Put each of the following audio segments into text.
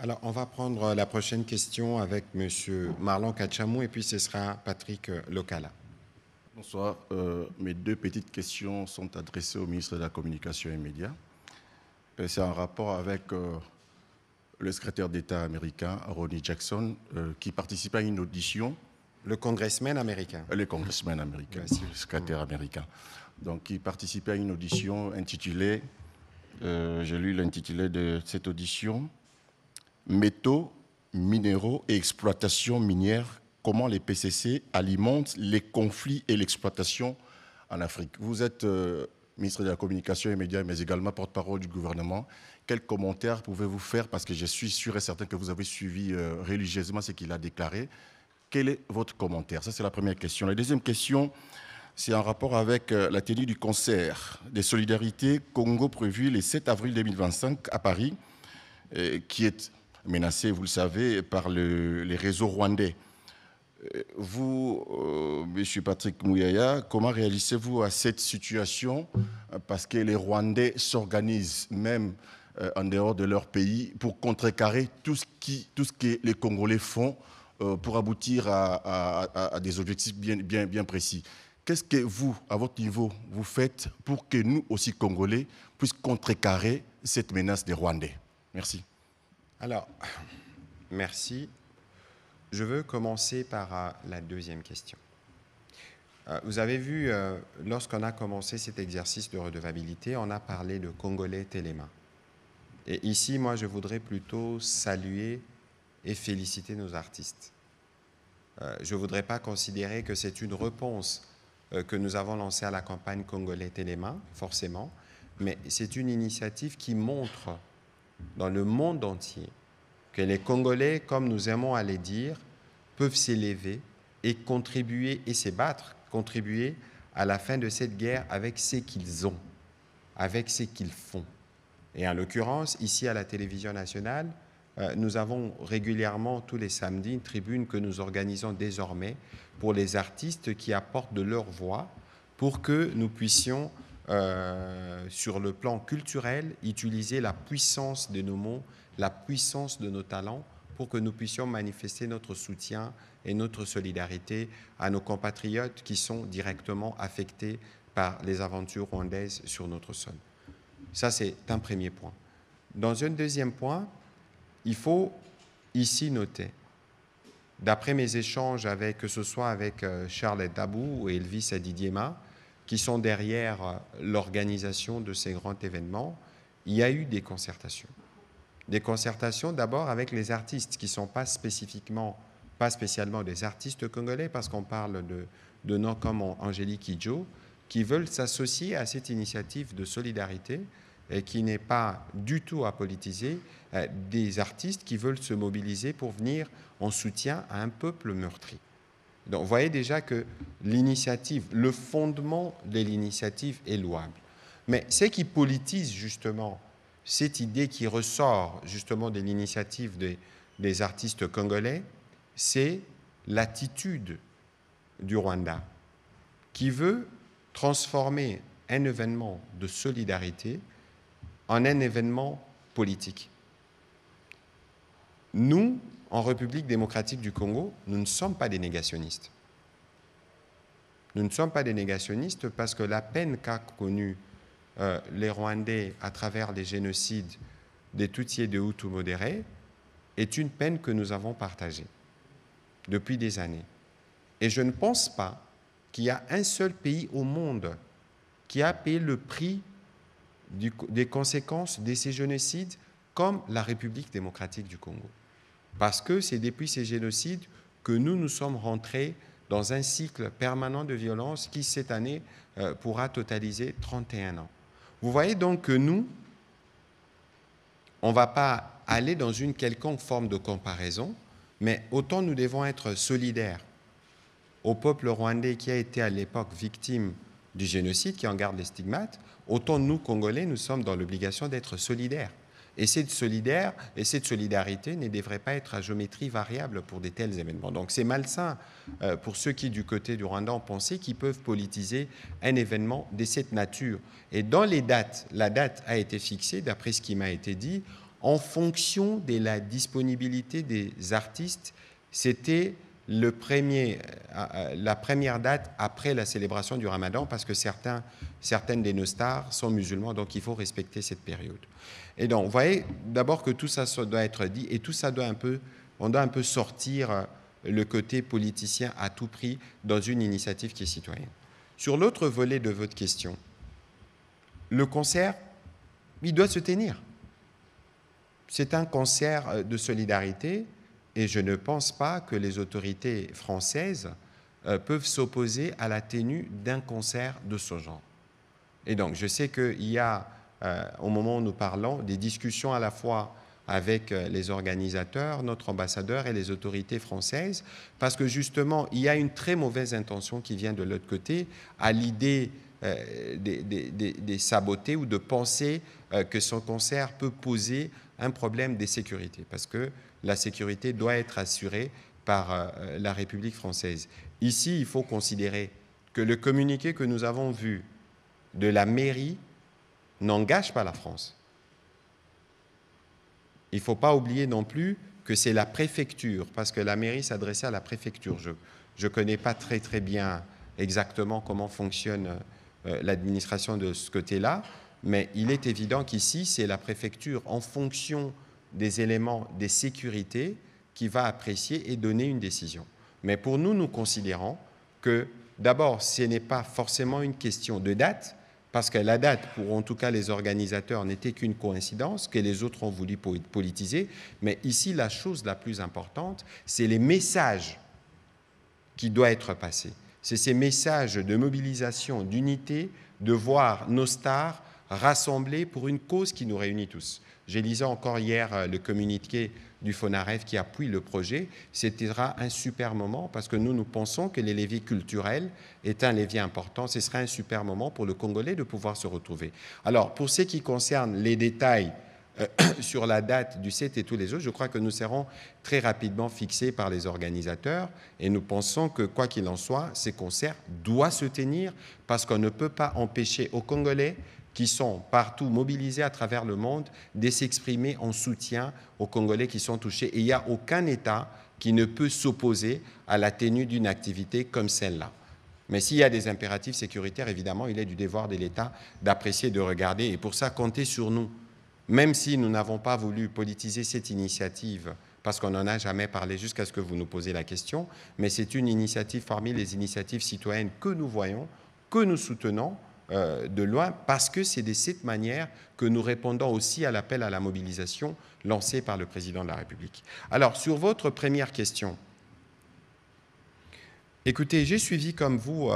Alors, on va prendre la prochaine question avec M. Marlon Kachamou et puis ce sera Patrick Locala. Bonsoir. Mes deux petites questions sont adressées au ministre de la Communication et des Médias. C'est en rapport avec le secrétaire d'État américain, Ronny Jackson, qui participait à une audition. Le congressman américain. Le congressman américain, Merci. le secrétaire américain. Donc, qui participait à une audition intitulée, j'ai lu l'intitulé de cette audition, Métaux, minéraux et exploitation minière, comment les PCC alimentent les conflits et l'exploitation en Afrique. Vous êtes ministre de la Communication et des Médias, mais également porte-parole du gouvernement. Quels commentaires pouvez-vous faire? Parce que je suis sûr et certain que vous avez suivi religieusement ce qu'il a déclaré. Quel est votre commentaire? Ça, c'est la première question. La deuxième question, c'est en rapport avec la tenue du concert des solidarités Congo prévu le 7 avril 2025 à Paris, qui est menacé, vous le savez, par les réseaux rwandais. Vous, M. Patrick Mouyaya, comment réagissez-vous à cette situation? Parce que les Rwandais s'organisent même en dehors de leur pays pour contrecarrer tout ce que les Congolais font pour aboutir à des objectifs bien précis. Qu'est-ce que vous, à votre niveau, vous faites pour que nous aussi, Congolais, puissions contrecarrer cette menace des Rwandais? Merci. Alors, merci. Je veux commencer par la deuxième question. Vous avez vu, lorsqu'on a commencé cet exercice de redevabilité, on a parlé de Congolais Téléma. Et ici, moi, je voudrais plutôt saluer et féliciter nos artistes. Je ne voudrais pas considérer que c'est une réponse que nous avons lancée à la campagne Congolais Téléma, forcément, mais c'est une initiative qui montre dans le monde entier que les Congolais, comme nous aimons à les dire, peuvent s'élever et contribuer et se battre, contribuer à la fin de cette guerre avec ce qu'ils ont, avec ce qu'ils font. Et en l'occurrence, ici à la télévision nationale, nous avons régulièrement tous les samedis une tribune que nous organisons désormais pour les artistes qui apportent de leur voix pour que nous puissions, sur le plan culturel, utiliser la puissance de nos mots, la puissance de nos talents pour que nous puissions manifester notre soutien et notre solidarité à nos compatriotes qui sont directement affectés par les aventures rwandaises sur notre sol. Ça, c'est un premier point. Dans un deuxième point, il faut ici noter, d'après mes échanges avec, que ce soit avec Charles Dabou ou Elvis Adidiema, qui sont derrière l'organisation de ces grands événements, il y a eu des concertations. Des concertations d'abord avec les artistes qui ne sont pas spécialement des artistes congolais, parce qu'on parle de noms comme Angélique Kidjo, qui veulent s'associer à cette initiative de solidarité et qui n'est pas du tout à politiser, des artistes qui veulent se mobiliser pour venir en soutien à un peuple meurtri. Donc, vous voyez déjà que l'initiative, le fondement de l'initiative est louable. Mais ce qui politise justement cette idée qui ressort justement de l'initiative des artistes congolais, c'est l'attitude du Rwanda qui veut transformer un événement de solidarité en un événement politique. Nous, en République démocratique du Congo, nous ne sommes pas des négationnistes. Nous ne sommes pas des négationnistes parce que la peine qu'a connue les Rwandais à travers les génocides des Tutsis et des Hutus modérés est une peine que nous avons partagée depuis des années. Et je ne pense pas qu'il y a un seul pays au monde qui a payé le prix des conséquences de ces génocides comme la République démocratique du Congo. Parce que c'est depuis ces génocides que nous sommes rentrés dans un cycle permanent de violence qui, cette année, pourra totaliser 31 ans. Vous voyez donc que nous, on ne va pas aller dans une quelconque forme de comparaison, mais autant nous devons être solidaires au peuple rwandais qui a été à l'époque victime du génocide, qui en garde les stigmates, autant nous, Congolais, nous sommes dans l'obligation d'être solidaires. Et cette solidarité ne devrait pas être à géométrie variable pour de tels événements. Donc c'est malsain pour ceux qui, du côté du Rwanda, ont pensé qu'ils peuvent politiser un événement de cette nature. Et dans les dates, la date a été fixée, d'après ce qui m'a été dit, en fonction de la disponibilité des artistes. C'était la première date après la célébration du Ramadan, parce que certaines de nos stars sont musulmans, donc il faut respecter cette période. Et donc, vous voyez d'abord que tout ça doit être dit, et tout ça on doit un peu sortir le côté politicien à tout prix dans une initiative qui est citoyenne. Sur l'autre volet de votre question, le concert, il doit se tenir. C'est un concert de solidarité et je ne pense pas que les autorités françaises peuvent s'opposer à la tenue d'un concert de ce genre. Et donc, je sais qu'il y a, au moment où nous parlons, des discussions à la fois avec les organisateurs, notre ambassadeur et les autorités françaises, parce que justement, il y a une très mauvaise intention qui vient de l'autre côté à l'idée de saboter ou de penser que son concert peut poser un problème de sécurité, parce que la sécurité doit être assurée par la République française. Ici, il faut considérer que le communiqué que nous avons vu de la mairie n'engage pas la France. Il ne faut pas oublier non plus que c'est la préfecture, parce que la mairie s'adressait à la préfecture. Je ne connais pas très très bien exactement comment fonctionne l'administration de ce côté-là, mais il est évident qu'ici, c'est la préfecture, en fonction des éléments de sécurité, qui va apprécier et donner une décision. Mais pour nous, nous considérons que, d'abord, ce n'est pas forcément une question de date, parce que la date, pour en tout cas les organisateurs, n'était qu'une coïncidence que les autres ont voulu politiser. Mais ici, la chose la plus importante, c'est les messages qui doivent être passés. C'est ces messages de mobilisation, d'unité, de voir nos stars rassemblés pour une cause qui nous réunit tous. J'ai lisé encore hier le communiqué du FONAREF qui appuie le projet. C'était un super moment parce que nous pensons que les leviers culturels est un levier important. Ce sera un super moment pour le Congolais de pouvoir se retrouver. Alors, pour ce qui concerne les détails sur la date du 7 et tous les autres, je crois que nous serons très rapidement fixés par les organisateurs et nous pensons que, quoi qu'il en soit, ces concerts doivent se tenir parce qu'on ne peut pas empêcher aux Congolais qui sont partout mobilisés à travers le monde, de s'exprimer en soutien aux Congolais qui sont touchés. Et il n'y a aucun État qui ne peut s'opposer à la tenue d'une activité comme celle-là. Mais s'il y a des impératifs sécuritaires, évidemment, il est du devoir de l'État d'apprécier, de regarder. Et pour ça, comptez sur nous. Même si nous n'avons pas voulu politiser cette initiative, parce qu'on n'en a jamais parlé jusqu'à ce que vous nous posiez la question, mais c'est une initiative parmi les initiatives citoyennes que nous voyons, que nous soutenons, de loin, parce que c'est de cette manière que nous répondons aussi à l'appel à la mobilisation lancé par le président de la République. Alors, sur votre première question, écoutez, j'ai suivi comme vous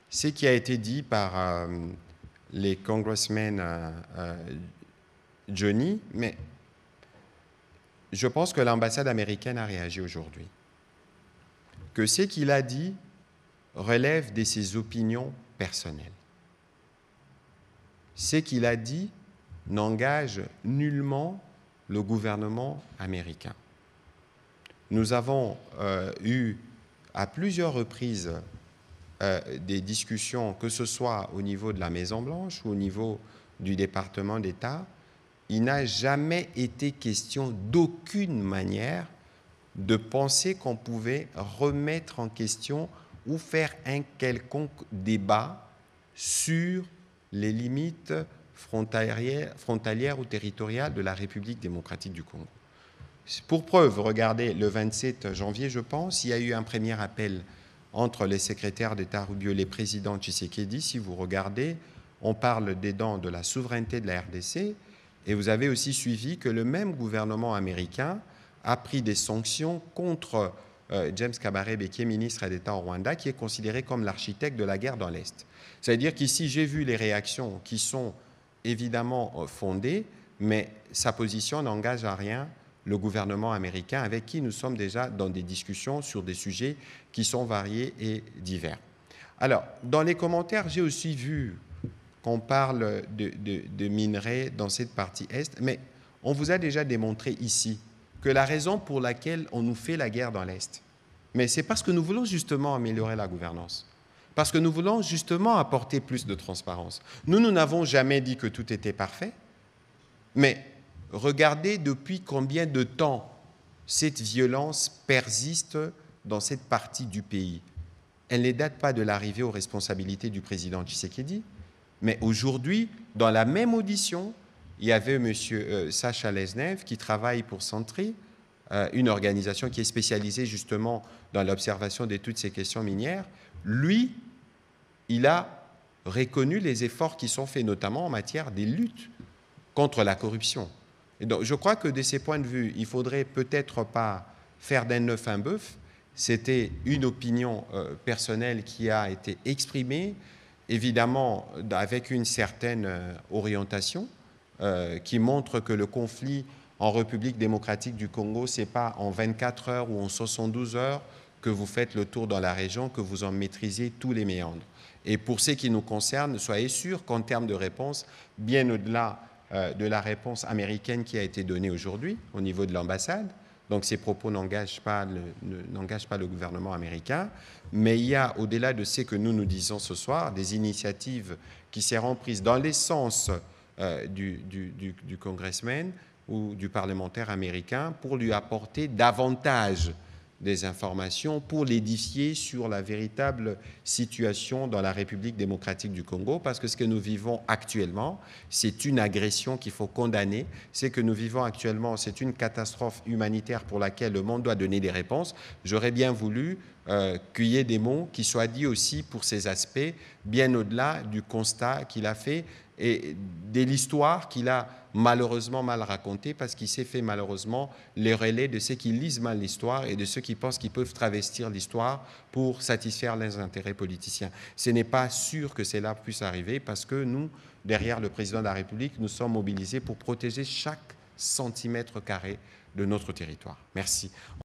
ce qui a été dit par les congressmen Johnny, mais je pense que l'ambassade américaine a réagi aujourd'hui. Que ce qu'il a dit relève de ses opinions personnelles. Ce qu'il a dit n'engage nullement le gouvernement américain. Nous avons eu à plusieurs reprises des discussions, que ce soit au niveau de la Maison-Blanche ou au niveau du département d'État. Il n'a jamais été question d'aucune manière de penser qu'on pouvait remettre en question ou faire un quelconque débat sur les limites frontalières ou territoriales de la République démocratique du Congo. Pour preuve, regardez, le 27 janvier, je pense, il y a eu un premier appel entre les secrétaires d'État Rubio et les présidents Tshisekedi. Si vous regardez, on parle dedans de la souveraineté de la RDC, et vous avez aussi suivi que le même gouvernement américain a pris des sanctions contre James Kabarebe, qui est ministre d'État au Rwanda, qui est considéré comme l'architecte de la guerre dans l'Est. C'est-à-dire qu'ici, j'ai vu les réactions qui sont évidemment fondées, mais sa position n'engage à rien le gouvernement américain, avec qui nous sommes déjà dans des discussions sur des sujets qui sont variés et divers. Alors, dans les commentaires, j'ai aussi vu qu'on parle de minerais dans cette partie Est, mais on vous a déjà démontré ici que la raison pour laquelle on nous fait la guerre dans l'Est, mais c'est parce que nous voulons justement améliorer la gouvernance, parce que nous voulons justement apporter plus de transparence. Nous n'avons jamais dit que tout était parfait, mais regardez depuis combien de temps cette violence persiste dans cette partie du pays. Elle ne date pas de l'arrivée aux responsabilités du président Tshisekedi, mais aujourd'hui, dans la même audition, il y avait M. Sacha Lesnev qui travaille pour Sentry, une organisation qui est spécialisée justement dans l'observation de toutes ces questions minières. Lui, il a reconnu les efforts qui sont faits, notamment en matière des luttes contre la corruption. Et donc, je crois que de ces points de vue, il ne faudrait peut-être pas faire d'un œuf un bœuf. C'était une opinion personnelle qui a été exprimée, évidemment avec une certaine orientation, qui montre que le conflit en République démocratique du Congo, ce n'est pas en 24 heures ou en 72 heures que vous faites le tour dans la région, que vous en maîtrisez tous les méandres. Et pour ce qui nous concerne, soyez sûrs qu'en termes de réponse, bien au-delà de la réponse américaine qui a été donnée aujourd'hui au niveau de l'ambassade, donc ces propos n'engagent pas le gouvernement américain, mais il y a, au-delà de ce que nous disons ce soir, des initiatives qui seront prises dans les sens du congressman ou du parlementaire américain pour lui apporter davantage des informations, pour l'édifier sur la véritable situation dans la République démocratique du Congo, parce que ce que nous vivons actuellement, c'est une agression qu'il faut condamner. Ce que nous vivons actuellement, c'est une catastrophe humanitaire pour laquelle le monde doit donner des réponses. J'aurais bien voulu qu'il y ait des mots qui soient dits aussi pour ces aspects, bien au-delà du constat qu'il a fait et de l'histoire qu'il a malheureusement mal racontée, parce qu'il s'est fait malheureusement les relais de ceux qui lisent mal l'histoire et de ceux qui pensent qu'ils peuvent travestir l'histoire pour satisfaire leurs intérêts politiciens. Ce n'est pas sûr que cela puisse arriver, parce que nous, derrière le président de la République, nous sommes mobilisés pour protéger chaque centimètre carré de notre territoire. Merci.